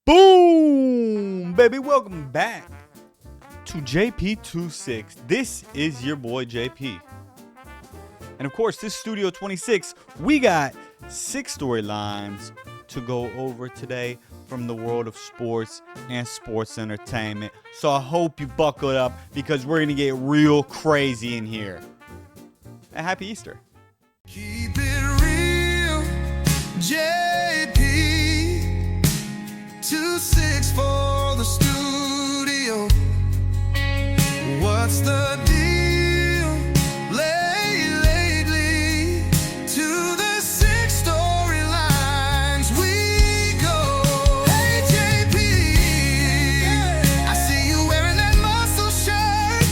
Boom, baby. Welcome back to JP26. This is your boy JP. And of course, this Studio 26, we got 6 storylines to go over today from the world of sports and sports entertainment. So I hope you buckle up because we're going to get real crazy in here. And happy Easter. Keep it real, JP. 26 for the studio. What's the deal lately? To the 6 storylines we go. Hey JP, I see you wearing that muscle shirt,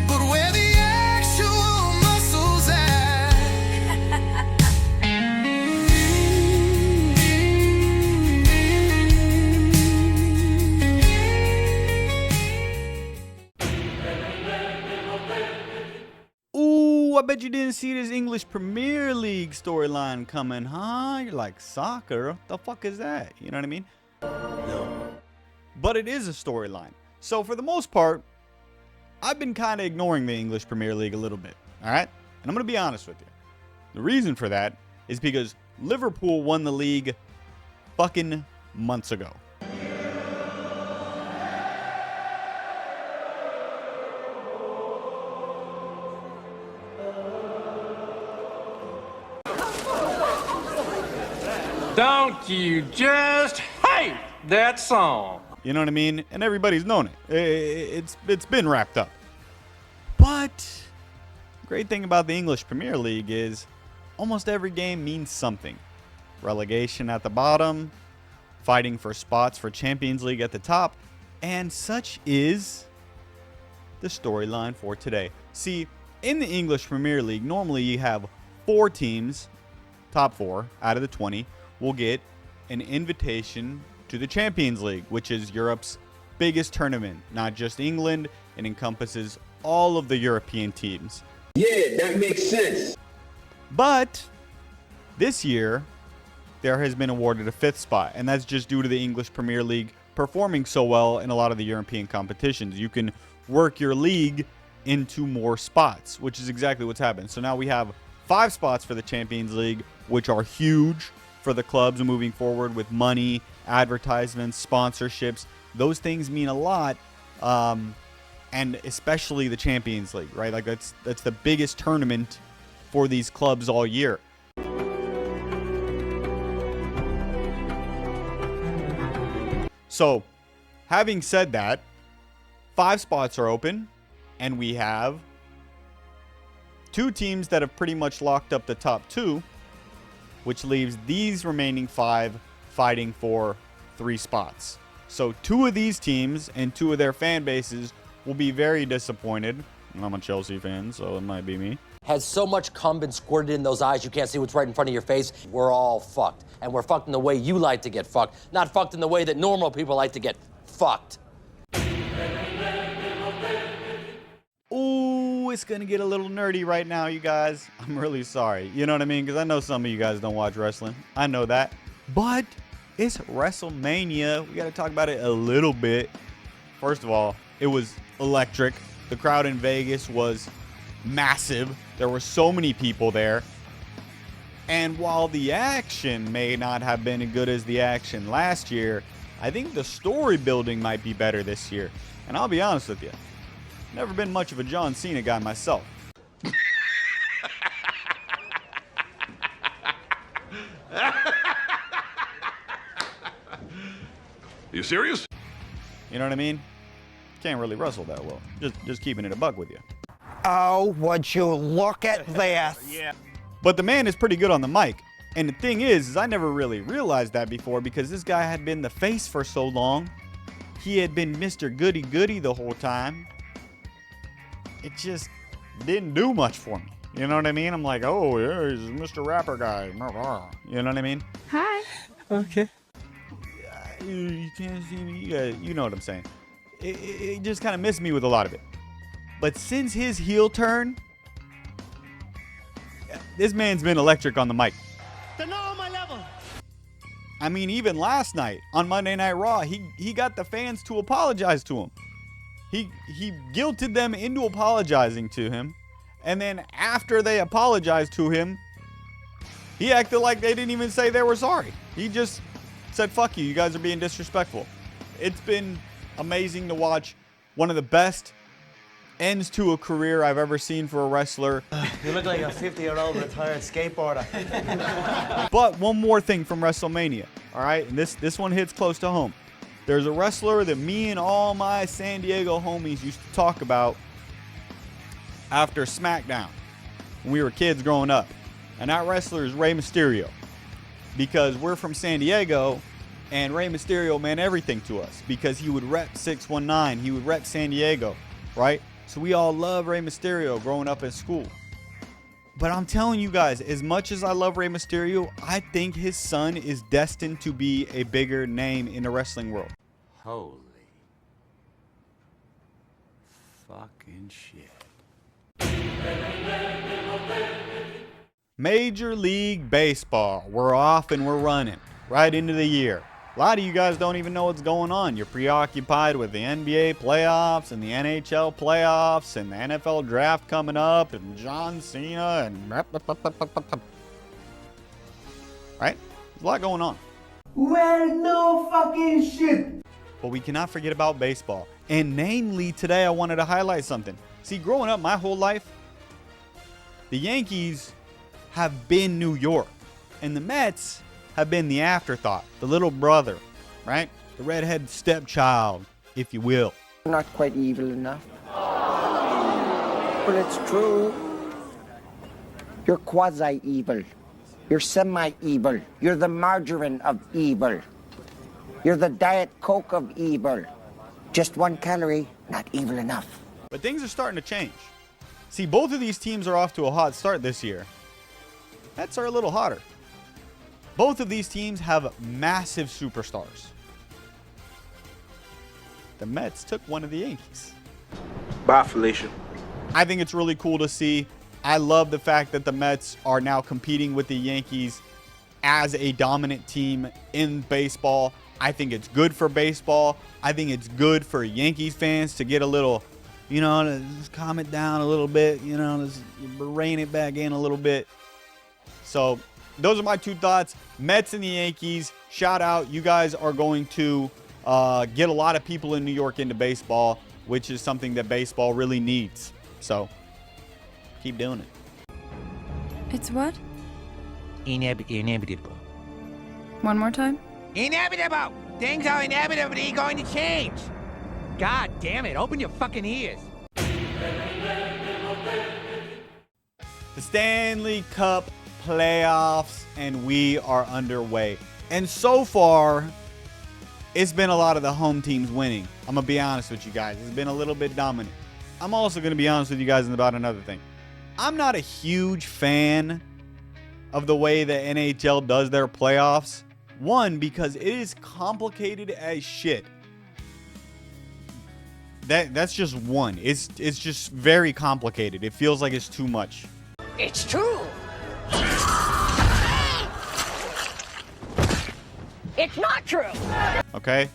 but where the actual muscles at? Ooh, I bet you didn't see this English Premier League storyline coming, huh? You're like, soccer? What the fuck is that? You know what I mean? No. But it is a storyline. So for the most part, I've been kind of ignoring the English Premier League a little bit, all right? And I'm going to be honest with you. The reason for that is because Liverpool won the league fucking months ago. Don't you just hate that song? You know what I mean? And everybody's known it. It's been wrapped up. But the great thing about the English Premier League is almost every game means something. Relegation at the bottom, fighting for spots for Champions League at the top, and such is the storyline for today. See, in the English Premier League, normally you have 4 teams, top 4 out of the 20, will get an invitation to the Champions League, which is Europe's biggest tournament. Not just England, it encompasses all of the European teams. Yeah, that makes sense. But this year, there has been awarded a 5th spot, and that's just due to the English Premier League performing so well in a lot of the European competitions. You can work your league into more spots, which is exactly what's happened. So now we have 5 spots for the Champions League, which are huge for the clubs moving forward with money, advertisements, sponsorships. Those things mean a lot, and especially the Champions League, right? Like that's the biggest tournament for these clubs all year. So, having said that, 5 spots are open, and we have 2 teams that have pretty much locked up the top 2, which leaves these remaining 5 fighting for 3 spots. So 2 of these teams and 2 of their fan bases will be very disappointed. I'm a Chelsea fan, so it might be me. Has so much cum been squirted in those eyes you can't see what's right in front of your face? We're all fucked. And we're fucked in the way you like to get fucked, not fucked in the way that normal people like to get fucked. Ooh, it's going to get a little nerdy right now, you guys. I'm really sorry. You know what I mean? Because I know some of you guys don't watch wrestling. I know that. But it's WrestleMania. We got to talk about it a little bit. First of all, it was electric. The crowd in Vegas was massive. There were so many people there. And while the action may not have been as good as the action last year, I think the story building might be better this year. And I'll be honest with you. Never been much of a John Cena guy myself. You serious? You know what I mean? Can't really wrestle that well. Just keeping it a buck with you. Oh, would you look at this? Yeah. But the man is pretty good on the mic. And the thing is I never really realized that before because this guy had been the face for so long. He had been Mr. Goody Goody the whole time. It just didn't do much for me. You know what I mean? I'm like, oh, yeah, he's Mr. Rapper guy. You know what I mean? Hi. Okay. You can't see me. You know what I'm saying. It just kind of missed me with a lot of it. But since his heel turn, this man's been electric on the mic. They're not on my level. I I mean, even last night on Monday Night Raw, he got the fans to apologize to him. He guilted them into apologizing to him. And then after they apologized to him, he acted like they didn't even say they were sorry. He just said, fuck you, you guys are being disrespectful. It's been amazing to watch. One of the best ends to a career I've ever seen for a wrestler. You look like a 50-year-old retired skateboarder. But one more thing from WrestleMania, all right? And this one hits close to home. There's a wrestler that me and all my San Diego homies used to talk about after SmackDown when we were kids growing up. And that wrestler is Rey Mysterio. Because we're from San Diego, and Rey Mysterio meant everything to us. Because he would rep 619, he would rep San Diego, right? So we all love Rey Mysterio growing up in school. But I'm telling you guys, as much as I love Rey Mysterio, I think his son is destined to be a bigger name in the wrestling world. Holy fucking shit. Major League Baseball. We're off and we're running right into the year. A lot of you guys don't even know what's going on. You're preoccupied with the NBA playoffs and the NHL playoffs and the NFL draft coming up and John Cena and right? There's a lot going on. Well, no fucking shit. But we cannot forget about baseball. And namely, today I wanted to highlight something. See, growing up my whole life, the Yankees have been New York. And the Mets have been the afterthought, the little brother, right? The redhead stepchild, if you will. You're not quite evil enough. But it's true. You're quasi-evil. You're semi-evil. You're the margarine of evil. You're the Diet Coke of evil. Just 1 calorie, not evil enough. But things are starting to change. See, both of these teams are off to a hot start this year. Mets are a little hotter. Both of these teams have massive superstars. The Mets took one of the Yankees. Bye, Felicia. I think it's really cool to see. I love the fact that the Mets are now competing with the Yankees as a dominant team in baseball. I think it's good for baseball. I think it's good for Yankees fans to get a little, to just calm it down a little bit, just rein it back in a little bit. So those are my two thoughts. Mets and the Yankees, shout out. You guys are going to get a lot of people in New York into baseball, which is something that baseball really needs. So keep doing it. It's what? Inevitable. One more time? Inevitable! Things are inevitably going to change. God damn it, open your fucking ears. The Stanley Cup playoffs, and we are underway. And so far, it's been a lot of the home teams winning. I'm going to be honest with you guys. It's been a little bit dominant. I'm also going to be honest with you guys about another thing. I'm not a huge fan of the way the NHL does their playoffs. One, because it is complicated as shit. That's just one. It's just very complicated. It feels like it's too much. It's true. It's not true. Okay?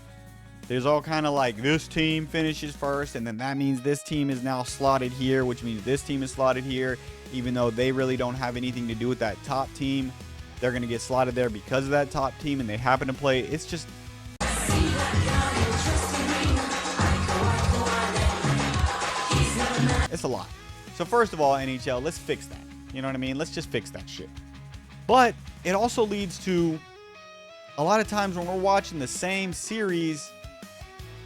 There's all kind of like this team finishes first, and then that means this team is now slotted here, which means this team is slotted here, even though they really don't have anything to do with that top team. They're going to get slotted there because of that top team, and they happen to play. It's just... it's a lot. So first of all, NHL, let's fix that. You know what I mean? Let's just fix that shit. But it also leads to a lot of times when we're watching the same series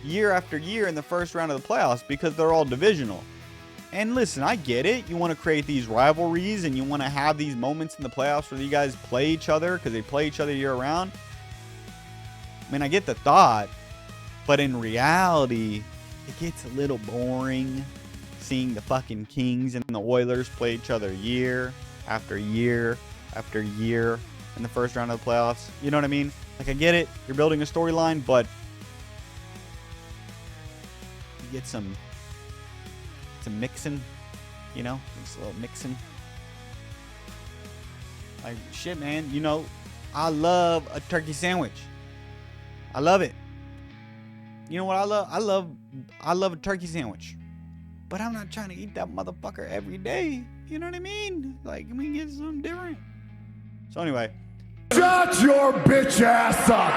year after year in the first round of the playoffs because they're all divisional. And listen, I get it. You want to create these rivalries and you want to have these moments in the playoffs where you guys play each other because they play each other year round. I mean, I get the thought, but in reality, it gets a little boring seeing the fucking Kings and the Oilers play each other year after year after year in the first round of the playoffs. You know what I mean? Like, I get it. You're building a storyline, but you get some mixing, just a little mixing. Like, shit, man, I love a turkey sandwich. I love it. You know what I love? I love a turkey sandwich. But I'm not trying to eat that motherfucker every day. You know what I mean? Like, we get something different. So anyway. Shut your bitch ass up!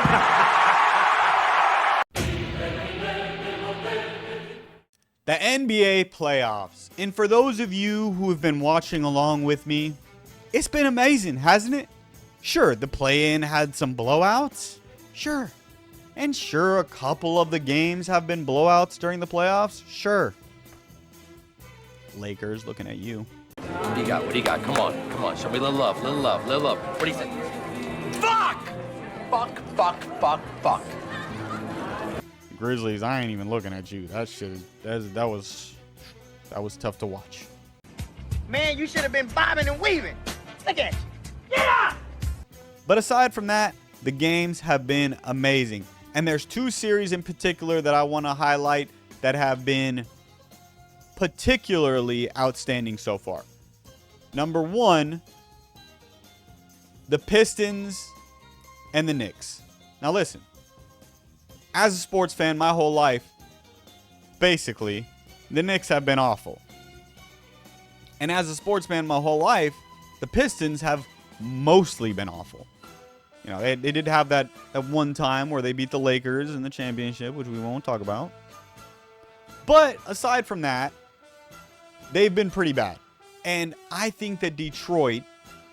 The NBA playoffs. And for those of you who have been watching along with me, it's been amazing, hasn't it? Sure, the play-in had some blowouts. Sure. And sure, a couple of the games have been blowouts during the playoffs. Sure. Lakers looking at you. What do you got? What do you got? Come on. Show me a little love, little love, little love. What do you think? Fuck! Fuck. Grizzlies, I ain't even looking at you. That shit that was tough to watch. Man, you should have been bobbing and weaving. Look at you. Get up! But aside from that, the games have been amazing. And there's two series in particular that I want to highlight that have been particularly outstanding so far. Number one, the Pistons and the Knicks. Now listen, as a sports fan my whole life, basically, the Knicks have been awful. And as a sports fan my whole life, the Pistons have mostly been awful. You know, they did have that one time where they beat the Lakers in the championship, which we won't talk about. But aside from that, they've been pretty bad. And I think that Detroit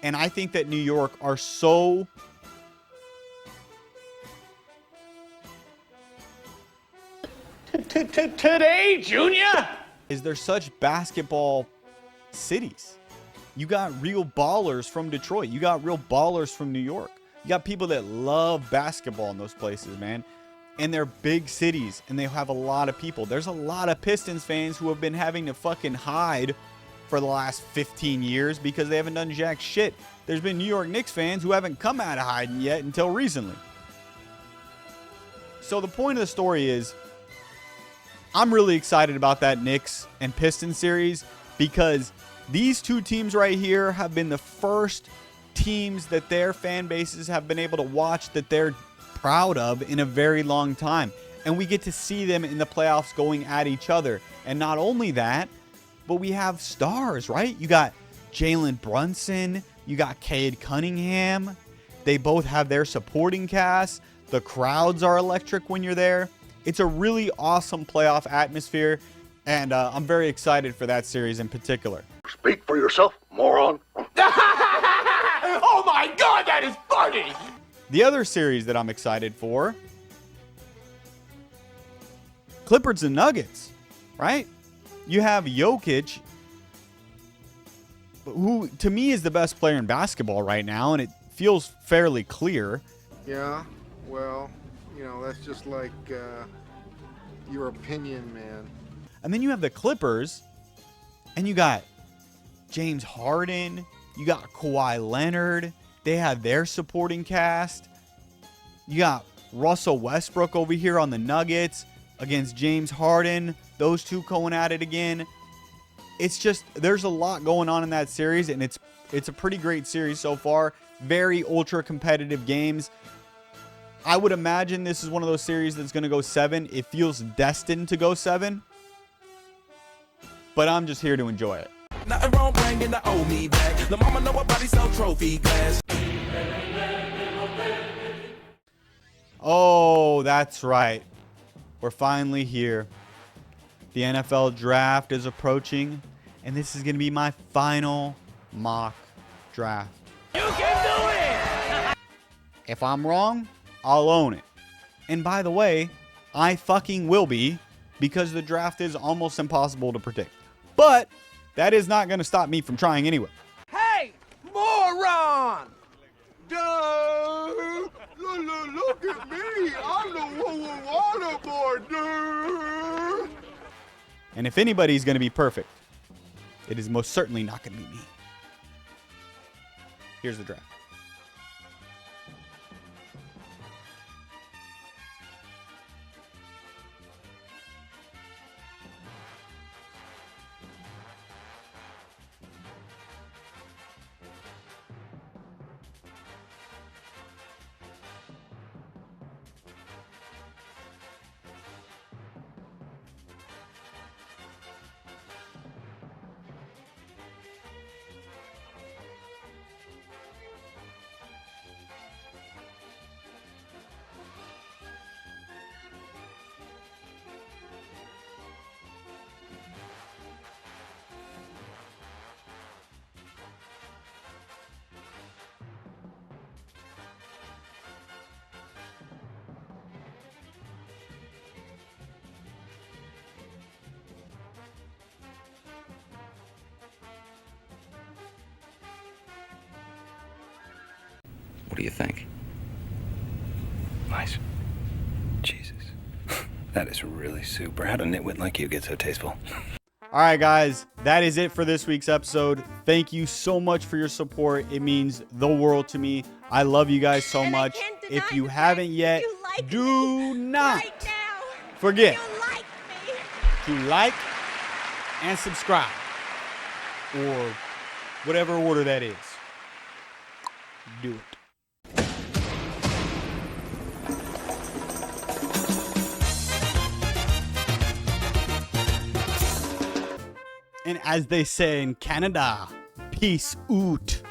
and I think that New York are so Today, Junior? they're such basketball cities. You got real ballers from Detroit. You got real ballers from New York. You got people that love basketball in those places, man. And they're big cities, and they have a lot of people. There's a lot of Pistons fans who have been having to fucking hide for the last 15 years because they haven't done jack shit. There's been New York Knicks fans who haven't come out of hiding yet until recently. So the point of the story is, I'm really excited about that Knicks and Pistons series because these two teams right here have been the first teams that their fan bases have been able to watch that they're proud of in a very long time. And we get to see them in the playoffs going at each other. And not only that, but we have stars, right? You got Jalen Brunson. You got Cade Cunningham. They both have their supporting cast. The crowds are electric when you're there. It's a really awesome playoff atmosphere. And I'm very excited for that series in particular. Speak for yourself, moron. Oh my God, that is funny! The other series that I'm excited for, Clippers and Nuggets, right? You have Jokic, who to me is the best player in basketball right now, and it feels fairly clear. Yeah, well, you know, that's just like your opinion, man. And then you have the Clippers, and you got James Harden, you got Kawhi Leonard. They have their supporting cast. You got Russell Westbrook over here on the Nuggets against James Harden. Those two going at it again. It's just, there's a lot going on in that series, and it's a pretty great series so far. Very ultra competitive games. I would imagine this is one of those series that's going to go 7. It feels destined to go 7. But I'm just here to enjoy it. Nothing wrong bringing the old me back. The mama know about these sell trophy glass. Oh, that's right. We're finally here. The NFL draft is approaching, and this is going to be my final mock draft. You can do it! If I'm wrong, I'll own it. And by the way, I fucking will be, because the draft is almost impossible to predict. But that is not going to stop me from trying anyway. Hey, moron! Dude, look at me. I'm the one with waterboard, dude. And if anybody's going to be perfect, it is most certainly not going to be me. Here's the draft. do you think? Nice. Jesus. That is really super. How'd a nitwit like you get so tasteful? All right, guys, that is it for this week's episode. Thank you so much for your support. It means the world to me. I love you guys so much. If you haven't yet, do not forget to like and subscribe, or whatever order that is. Do it. And as they say in Canada, peace out.